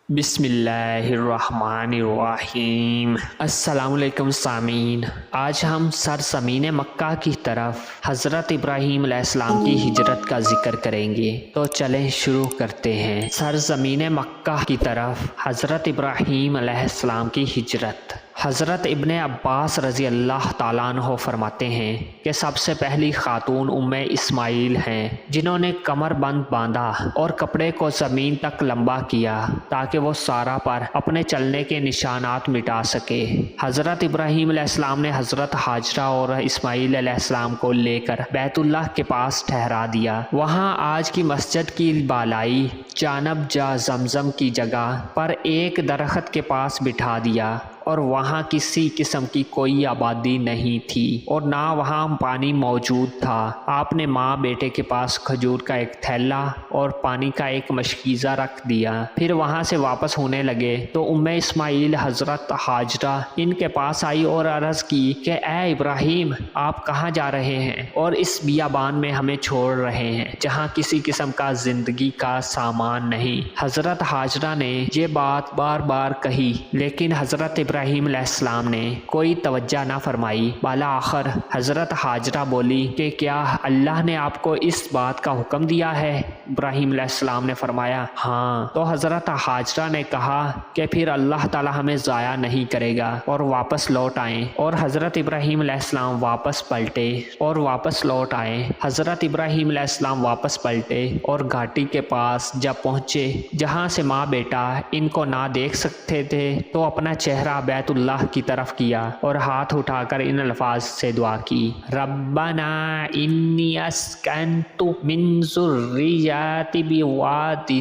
بسم اللہ الرحمن الرحیم۔ السلام علیکم سامعین، آج ہم سرزمین مکہ کی طرف حضرت ابراہیم علیہ السلام کی ہجرت کا ذکر کریں گے، تو چلیں شروع کرتے ہیں۔ سرزمین مکہ کی طرف حضرت ابراہیم علیہ السلام کی ہجرت۔ حضرت ابن عباس رضی اللہ تعالیٰ عنہ فرماتے ہیں کہ سب سے پہلی خاتون اسماعیل ہیں جنہوں نے کمر بند باندھا اور کپڑے کو زمین تک لمبا کیا تاکہ وہ سارا پر اپنے چلنے کے نشانات مٹا سکے۔ حضرت ابراہیم علیہ السلام نے حضرت ہاجرہ اور اسماعیل علیہ السلام کو لے کر بیت اللہ کے پاس ٹھہرا دیا۔ وہاں آج کی مسجد کی بالائی جانب جا زمزم کی جگہ پر ایک درخت کے پاس بٹھا دیا، اور وہاں کسی قسم کی کوئی آبادی نہیں تھی اور نہ وہاں پانی موجود تھا۔ آپ نے ماں بیٹے کے پاس کھجور کا ایک تھیلا اور پانی کا ایک مشکیزہ رکھ دیا۔ پھر وہاں سے واپس ہونے لگے تو اسماعیل حضرت ہاجرہ ان کے پاس آئی اور عرض کی کہ اے ابراہیم، آپ کہاں جا رہے ہیں اور اس بیابان میں ہمیں چھوڑ رہے ہیں جہاں کسی قسم کا زندگی کا سامان نہیں۔ حضرت ہاجرہ نے یہ بات بار بار کہی لیکن حضرت ابراہیم علیہ السلام نے کوئی توجہ نہ فرمائی۔ بالآخر حضرت ہاجرہ بولی کہ کیا اللہ نے آپ کو اس بات کا حکم دیا ہے؟ ابراہیم علیہ السلام نے فرمایا ہاں۔ تو حضرت ہاجرہ نے کہا کہ پھر اللہ تعالی ہمیں ضائع نہیں کرے گا اور واپس لوٹ آئیں۔ اور حضرت ابراہیم علیہ السلام واپس پلٹے اور واپس لوٹ آئے۔ حضرت ابراہیم علیہ السلام واپس پلٹے اور گھاٹی کے پاس جب پہنچے جہاں سے ماں بیٹا ان کو نہ دیکھ سکتے تھے تو اپنا چہرہ بیت اللہ کی طرف کیا اور ہاتھ اٹھا کر ان الفاظ سے دعا کی، ربنا انی اسکنت من ذریتی بواد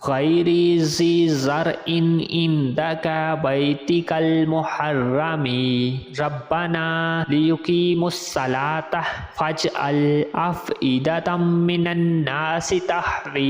غیر ذی زرع عندک بیتک المحرم ربنا لیقیموا الصلاۃ فاجعل افئدة من الناس تہوی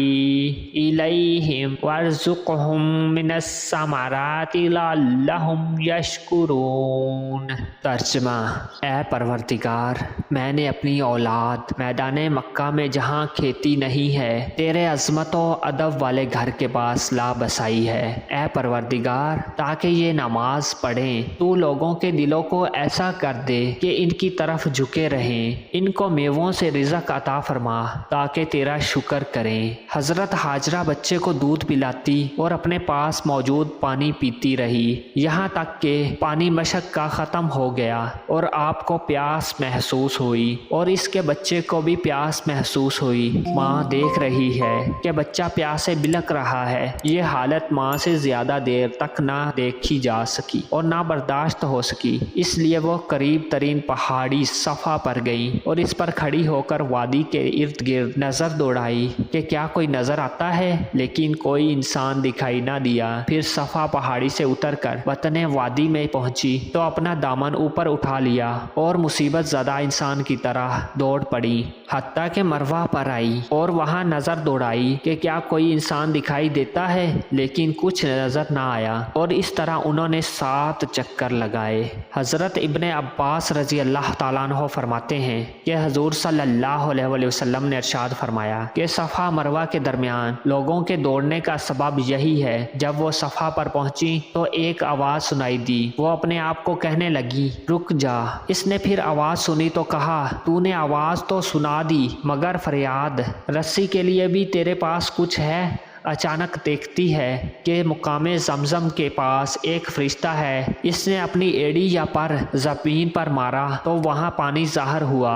الیہم وارزقہم من الثمرات لعلہم یشکرون۔ ترجمہ: اے پروردگار، میں نے اپنی اولاد میدان مکہ میں جہاں کھیتی نہیں ہے تیرے عظمت و ادب والے گھر کے پاس لا بسائی ہے۔ اے پروردگار، تاکہ یہ نماز پڑھیں تو لوگوں کے دلوں کو ایسا کر دے کہ ان کی طرف جھکے رہیں، ان کو میووں سے رزق عطا فرما تاکہ تیرا شکر کریں۔ حضرت ہاجرہ بچے کو دودھ پلاتی اور اپنے پاس موجود پانی پیتی رہی یہاں تک کہ پانی مشک کا ختم ہو گیا اور آپ کو پیاس محسوس ہوئی اور اس کے بچے کو بھی پیاس محسوس ہوئی۔ ماں دیکھ رہی ہے کہ بچہ پیاسے بلک رہا ہے۔ یہ حالت ماں سے زیادہ دیر تک نہ دیکھی جا سکی اور نہ برداشت ہو سکی، اس لیے وہ قریب ترین پہاڑی صفا پر گئی اور اس پر کھڑی ہو کر وادی کے ارد گرد نظر دوڑائی کہ کیا کوئی نظر آتا ہے، لیکن کوئی انسان دکھائی نہ دیا۔ پھر صفا پہاڑی سے اتر کر وطن وادی میں پہنچی تو اپنا دامن اوپر اٹھا لیا اور مصیبت زدہ انسان کی طرح دوڑ پڑی، حتیٰ کہ مروہ پر آئی اور وہاں نظر دوڑائی کہ کیا کوئی انسان دکھائی دیتا ہے، لیکن کچھ نظر نہ آیا، اور اس طرح انہوں نے 7 چکر لگائے۔ حضرت ابن عباس رضی اللہ تعالیٰ عنہ فرماتے ہیں کہ حضور صلی اللہ علیہ وسلم نے ارشاد فرمایا کہ صفا مروہ کے درمیان لوگوں کے دوڑنے کا سبب یہی ہے۔ جب وہ صفا پر پہنچی تو ایک آواز سنائی دی، وہ اپنے آپ کو کہنے لگی رک جا۔ اس نے پھر آواز سنی تو کہا تو نے آواز تو سنا دی مگر فریاد رسی کے لیے بھی تیرے پاس کچھ ہے؟ اچانک دیکھتی ہے کہ مقام زمزم کے پاس ایک فرشتہ ہے۔ اس نے اپنی ایڑی یا پر زمین پر مارا تو وہاں پانی ظاہر ہوا۔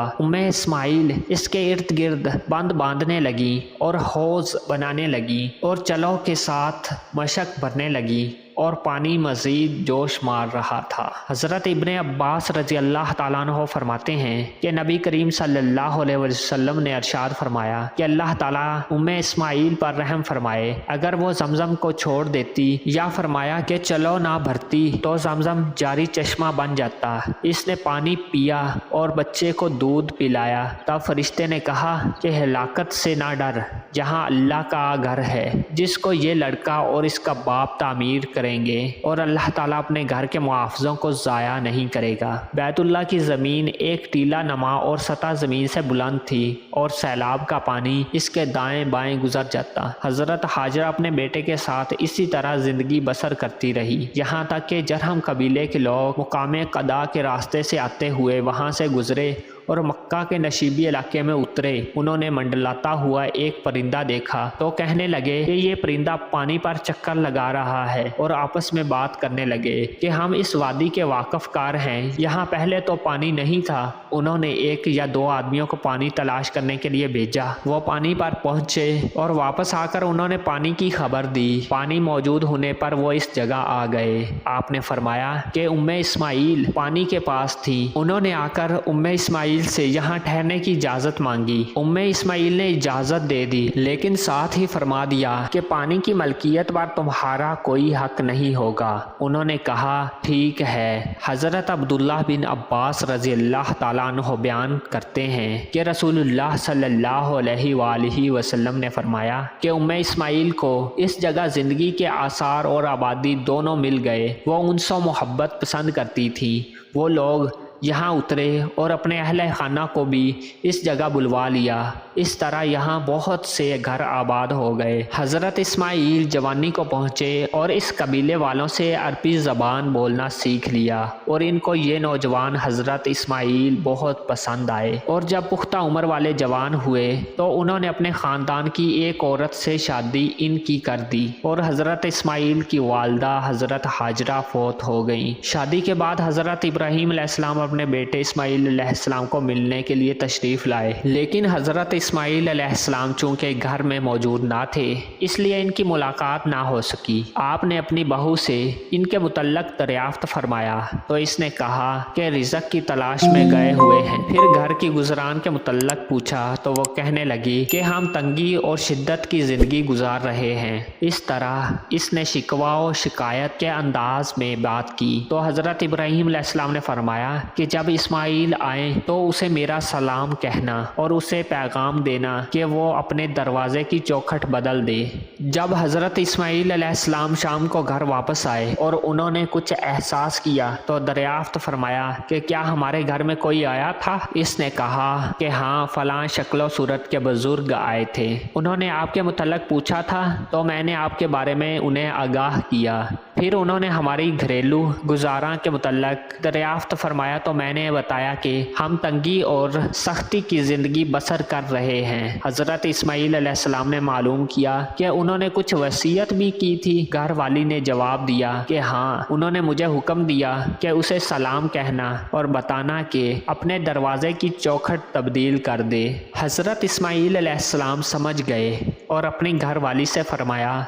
اسماعیل اس کے ارد گرد بند باندھنے لگی اور حوض بنانے لگی اور چلو کے ساتھ مشک بھرنے لگی اور پانی مزید جوش مار رہا تھا۔ حضرت ابن عباس رضی اللہ تعالیٰ عنہ فرماتے ہیں کہ نبی کریم صلی اللہ علیہ وسلم نے ارشاد فرمایا کہ اللہ تعالیٰ اسماعیل پر رحم فرمائے، اگر وہ زمزم کو چھوڑ دیتی یا فرمایا کہ چلو نہ بھرتی تو زمزم جاری چشمہ بن جاتا۔ اس نے پانی پیا اور بچے کو دودھ پلایا۔ تب فرشتے نے کہا کہ ہلاکت سے نہ ڈر، جہاں اللہ کا گھر ہے جس کو یہ لڑکا اور اس کا باپ تعمیر کرے کریں گے اور اللہ تعالیٰ اپنے گھر کے محافظوں کو ضائع نہیں کرے گا۔ بیت اللہ کی زمین ایک ٹیلا نما اور سطح زمین سے بلند تھی اور سیلاب کا پانی اس کے دائیں بائیں گزر جاتا۔ حضرت ہاجرہ اپنے بیٹے کے ساتھ اسی طرح زندگی بسر کرتی رہی، یہاں تک کہ جرہم قبیلے کے لوگ مقام قدا کے راستے سے آتے ہوئے وہاں سے گزرے اور مکہ کے نشیبی علاقے میں اترے۔ انہوں نے منڈلاتا ہوا ایک پرندہ دیکھا تو کہنے لگے کہ یہ پرندہ پانی پر چکر لگا رہا ہے، اور آپس میں بات کرنے لگے کہ ہم اس وادی کے واقف کار ہیں، یہاں پہلے تو پانی نہیں تھا۔ انہوں نے ایک یا دو آدمیوں کو پانی تلاش کرنے کے لیے بھیجا، وہ پانی پر پہنچے اور واپس آ کر انہوں نے پانی کی خبر دی۔ پانی موجود ہونے پر وہ اس جگہ آ گئے۔ آپ نے فرمایا کہ اسماعیل پانی کے پاس تھی۔ انہوں نے آ کر اسماعیل سے یہاں ٹھہرنے کی اجازت مانگی۔ اسماعیل نے اجازت دے دی، لیکن ساتھ ہی فرما دیا کہ پانی کی ملکیت پر تمہارا کوئی حق نہیں ہوگا۔ انہوں نے کہا ٹھیک ہے۔ حضرت عبداللہ بن عباس رضی اللہ تعالیٰ عنہ بیان کرتے ہیں کہ رسول اللہ صلی اللہ علیہ وآلہ وسلم نے فرمایا کہ اسماعیل کو اس جگہ زندگی کے آثار اور آبادی دونوں مل گئے۔ وہ انس و محبت پسند کرتی تھی۔ وہ لوگ یہاں اترے اور اپنے اہل خانہ کو بھی اس جگہ بلوا لیا۔ اس طرح یہاں بہت سے گھر آباد ہو گئے۔ حضرت اسماعیل جوانی کو پہنچے اور اس قبیلے والوں سے عربی زبان بولنا سیکھ لیا، اور ان کو یہ نوجوان حضرت اسماعیل بہت پسند آئے، اور جب پختہ عمر والے جوان ہوئے تو انہوں نے اپنے خاندان کی ایک عورت سے شادی ان کی کر دی، اور حضرت اسماعیل کی والدہ حضرت ہاجرہ فوت ہو گئیں۔ شادی کے بعد حضرت ابراہیم علیہ السلام اپنے بیٹے اسماعیل علیہ السلام کو ملنے کے لیے تشریف لائے، لیکن حضرت اسماعیل علیہ السلام چونکہ گھر میں موجود نہ تھے اس لیے ان کی ملاقات نہ ہو سکی۔ آپ نے اپنی بہو سے ان کے متعلق دریافت فرمایا تو اس نے کہا کہ رزق کی تلاش میں گئے ہوئے ہیں۔ پھر گھر کی گزران کے متعلق پوچھا تو وہ کہنے لگی کہ ہم تنگی اور شدت کی زندگی گزار رہے ہیں۔ اس طرح اس نے شکوہ و شکایت کے انداز میں بات کی تو حضرت ابراہیم علیہ السلام نے فرمایا کہ جب اسماعیل آئیں تو اسے میرا سلام کہنا اور اسے پیغام دینا کہ وہ اپنے دروازے کی چوکھٹ بدل دے۔ جب حضرت اسماعیل علیہ السلام شام کو گھر واپس آئے اور انہوں نے کچھ احساس کیا تو دریافت فرمایا کہ کیا ہمارے گھر میں کوئی آیا تھا؟ اس نے کہا کہ ہاں، فلاں شکل و صورت کے بزرگ آئے تھے۔ انہوں نے آپ کے متعلق پوچھا تھا تو میں نے آپ کے بارے میں انہیں آگاہ کیا۔ پھر انہوں نے ہماری گھریلو گزاراں کے متعلق دریافت فرمایا تو میں نے بتایا کہ ہم تنگی اور سختی کی زندگی بسر کر رہے ہیں۔ حضرت اسماعیل علیہ السلام نے معلوم کیا کہ انہوں نے کچھ وصیت بھی کی تھی۔ گھر والی نے جواب دیا کہ ہاں، انہوں نے مجھے حکم دیا کہ اسے سلام کہنا اور بتانا کہ اپنے دروازے کی چوکھٹ تبدیل کر دے۔ حضرت اسماعیل علیہ السلام سمجھ گئے اور اپنی گھر والی سے فرمایا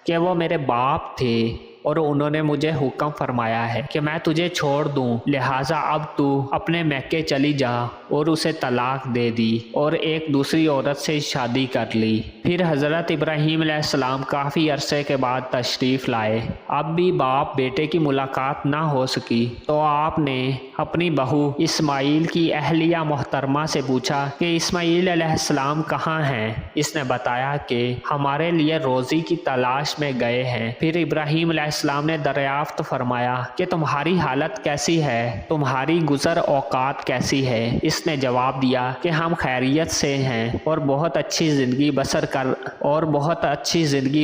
کہ وہ میرے باپ تھے اور انہوں نے مجھے حکم فرمایا ہے کہ میں تجھے چھوڑ دوں، لہٰذا اب تو اپنے میکے چلی جا، اور اسے طلاق دے دی اور ایک دوسری عورت سے شادی کر لی۔ پھر حضرت ابراہیم علیہ السلام کافی عرصے کے بعد تشریف لائے۔ اب بھی باپ بیٹے کی ملاقات نہ ہو سکی تو آپ نے اپنی بہو اسماعیل کی اہلیہ محترمہ سے پوچھا کہ اسماعیل علیہ السلام کہاں ہیں؟ اس نے بتایا کہ ہمارے لیے روزی کی تلاش میں گئے ہیں۔ پھر ابراہیم علیہ السلام نے دریافت فرمایا کہ تمہاری حالت کیسی ہے؟ تمہاری گزر اوقات کیسی ہے؟ اس نے جواب دیا کہ ہم خیریت سے ہیں اور بہت اچھی زندگی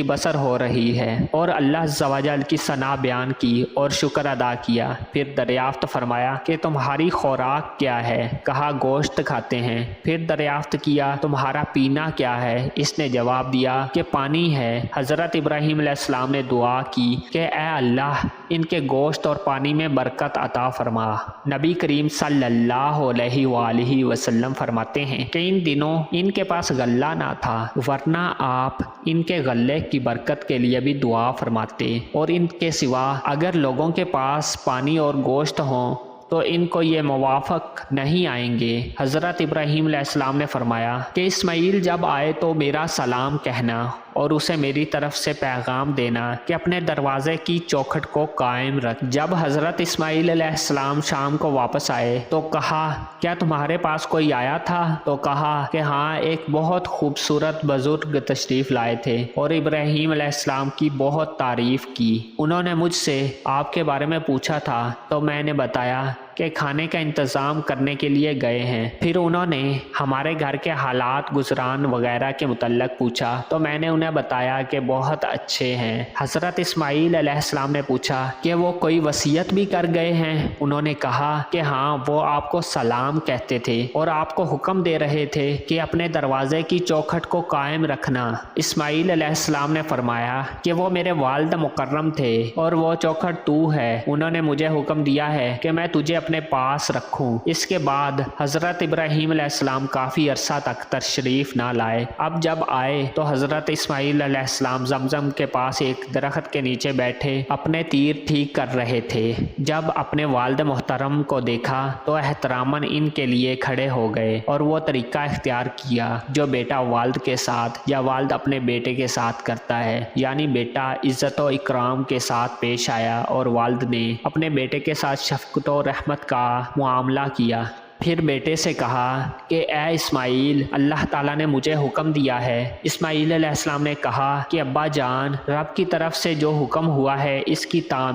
بسر ہو رہی ہے، اور اللہ عز و جل کی ثنا بیان کی اور شکر ادا کیا۔ پھر دریافت فرمایا کہ تمہاری خوراک کیا ہے؟ کہا گوشت کھاتے ہیں۔ پھر دریافت کیا تمہارا پینا کیا ہے؟ اس نے جواب دیا کہ پانی ہے۔ حضرت ابراہیم علیہ السلام نے دعا کی کہ اے اللہ، ان کے گوشت اور پانی میں برکت عطا فرما۔ نبی کریم صلی اللہ علیہ وآلہ وسلم فرماتے ہیں کہ ان دنوں ان کے پاس غلہ نہ تھا، ورنہ آپ ان کے غلے کی برکت کے لیے بھی دعا فرماتے، اور ان کے سوا اگر لوگوں کے پاس پانی اور گوشت ہوں تو ان کو یہ موافق نہیں آئیں گے۔ حضرت ابراہیم علیہ السلام نے فرمایا کہ اسماعیل جب آئے تو میرا سلام کہنا اور اسے میری طرف سے پیغام دینا کہ اپنے دروازے کی چوکھٹ کو قائم رکھ۔ جب حضرت اسماعیل علیہ السلام شام کو واپس آئے تو کہا کیا تمہارے پاس کوئی آیا تھا؟ تو کہا کہ ہاں، ایک بہت خوبصورت بزرگ تشریف لائے تھے اور ابراہیم علیہ السلام کی بہت تعریف کی۔ انہوں نے مجھ سے آپ کے بارے میں پوچھا تھا تو میں نے بتایا کہ کھانے کا انتظام کرنے کے لیے گئے ہیں۔ پھر انہوں نے ہمارے گھر کے حالات گزران وغیرہ کے متعلق پوچھا تو میں نے انہیں بتایا کہ بہت اچھے ہیں۔ حضرت اسماعیل علیہ السلام نے پوچھا کہ وہ کوئی وصیت بھی کر گئے ہیں؟ انہوں نے کہا کہ ہاں، وہ آپ کو سلام کہتے تھے اور آپ کو حکم دے رہے تھے کہ اپنے دروازے کی چوکھٹ کو قائم رکھنا۔ اسماعیل علیہ السلام نے فرمایا کہ وہ میرے والد مکرم تھے اور وہ چوکھٹ تو ہے۔ انہوں نے مجھے حکم دیا ہے کہ میں تجھے اپنے پاس رکھوں۔ اس کے بعد حضرت ابراہیم علیہ السلام کافی عرصہ تک تشریف نہ لائے۔ اب جب آئے تو حضرت اسماعیل علیہ السلام زمزم کے پاس ایک درخت کے نیچے بیٹھے اپنے تیر ٹھیک کر رہے تھے۔ جب اپنے والد محترم کو دیکھا تو احتراماً ان کے لیے کھڑے ہو گئے اور وہ طریقہ اختیار کیا جو بیٹا والد کے ساتھ یا والد اپنے بیٹے کے ساتھ کرتا ہے، یعنی بیٹا عزت و اکرام کے ساتھ پیش آیا اور والد نے اپنے بیٹے کے ساتھ شفقت و رحمت کا معاملہ کیا۔ پھر بیٹے سے کہا کہ اے اسماعیل، اللہ تعالیٰ نے مجھے حکم دیا ہے۔ اسماعیل علیہ السلام نے کہا کہ ابا جان، رب کی طرف سے جو حکم ہوا ہے اس کی تعمیل